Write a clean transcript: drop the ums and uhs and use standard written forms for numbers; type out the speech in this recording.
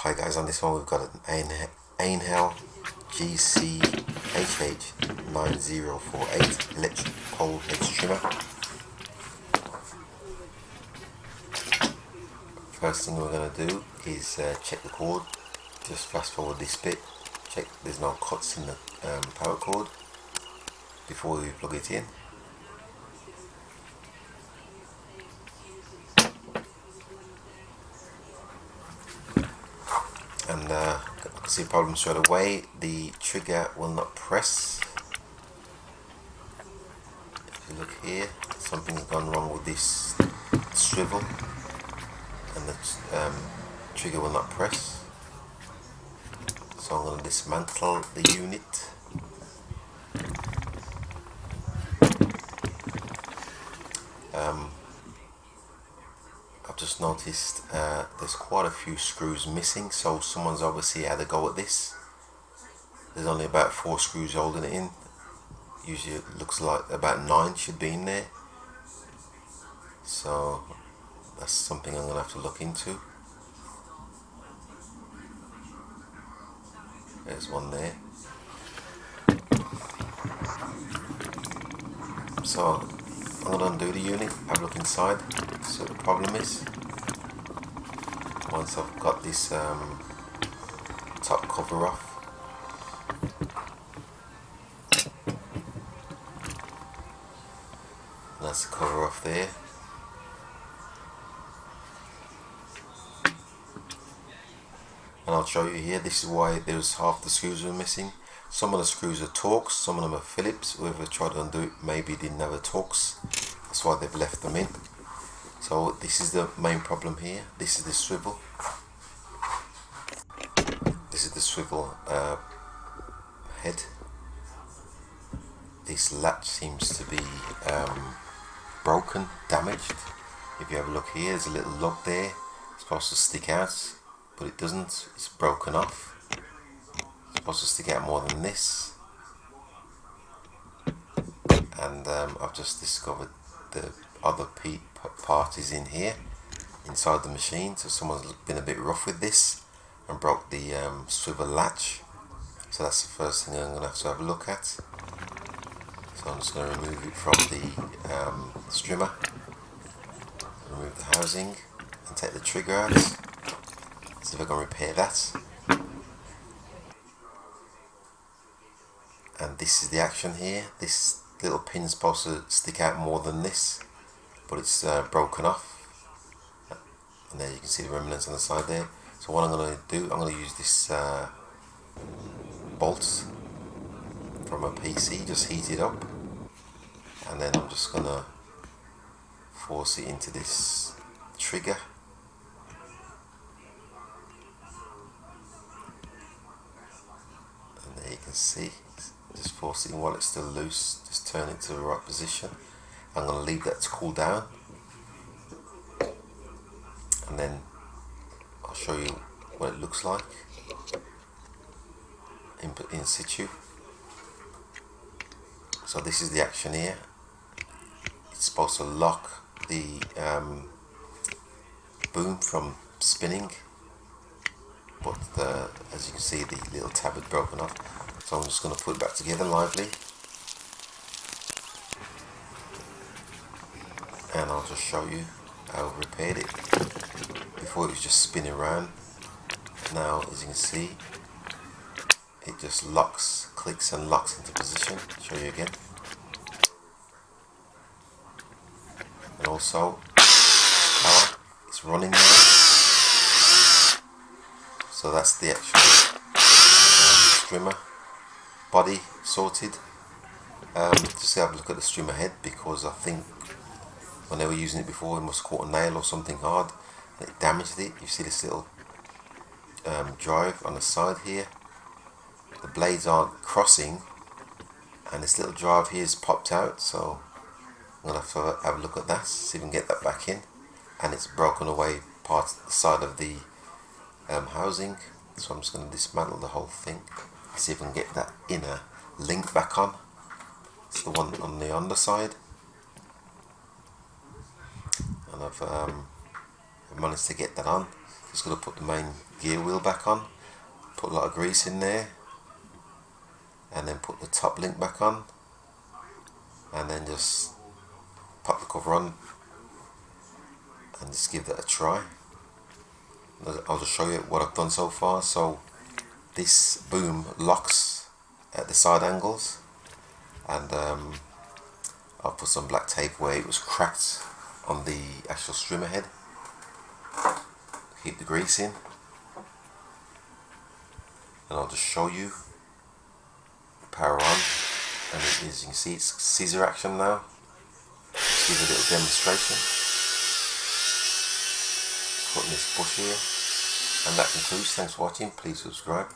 Hi guys, on this one we've got an Einhell GCHH9048 electric pole hedge trimmer. First thing we're going to do is check the cord. Just fast forward this bit, check there's no cuts in the power cord before we plug it in. And I can see a problem straight away. The trigger will not press. If you look here, something's gone wrong with this swivel, and the trigger will not press. So I'm going to dismantle the unit. I've just noticed there's quite a few screws missing, so someone's obviously had a go at this. There's only about 4 screws holding it in. Usually it looks like about 9 should be in there. So that's something I'm going to have to look into. There's one there. So I'm going to undo the unit, have a look inside, see what the problem is. Once I've got this top cover off, and that's the cover off there. And I'll show you here, this is why there's half the screws are missing. Some of the screws are Torx, some of them are Phillips. Whoever tried to undo it maybe didn't have a Torx, that's why they've left them in. So this is the main problem here. This is the swivel. This is the swivel head. This latch seems to be broken, damaged. If you have a look here, there's a little lug there. It's supposed to stick out, but it doesn't. It's broken off. It's supposed to stick out more than this. And I've just discovered the other part is in here, inside the machine. So someone's been a bit rough with this and broke the swivel latch. So that's the first thing I'm going to have a look at. So I'm just going to remove it from the strimmer, remove the housing and take the trigger out. See if I can repair that. And this is the action here. This little pin's supposed to stick out more than this, but it's broken off. And there you can see the remnants on the side there. So what I'm going to do, I'm going to use this bolt from a PC, just heat it up, and then I'm just going to force it into this trigger. And there you can see, just force it in while it's still loose, just turn it to the right position. I'm going to leave that to cool down, and then I'll show you what it looks like in situ. So this is the action here. It's supposed to lock the boom from spinning, but as you can see, the little tab had broken off. So I'm just going to put it back together lively, and I'll just show you how I've repaired it. Before it was just spinning around. Now, as you can see, it just locks, clicks and locks into position. I'll show you again. And also, power, it's running now. So that's the actual strimmer body sorted. Just have a look at the strimmer head, because I think when they were using it before, it must have caught a nail or something hard and it damaged it. You see this little drive on the side here. The blades aren't crossing, and this little drive here is popped out. So I'm going to have a look at that, see if we can get that back in. And it's broken away part of the side of the housing. So I'm just going to dismantle the whole thing, see if we can get that inner link back on. It's the one on the underside. And I've I managed to get that on. Just got to put the main gear wheel back on, put a lot of grease in there, and then put the top link back on, and then just pop the cover on and just give that a try. I'll just show you what I've done so far. So this boom locks at the side angles, and I'll put some black tape where it was cracked on the actual strimmer head. Keep the grease in, and I'll just show you. Power on, and as you can see, it's scissor action now. Just give a little demonstration. Putting this bush here, and that concludes. Thanks for watching. Please subscribe.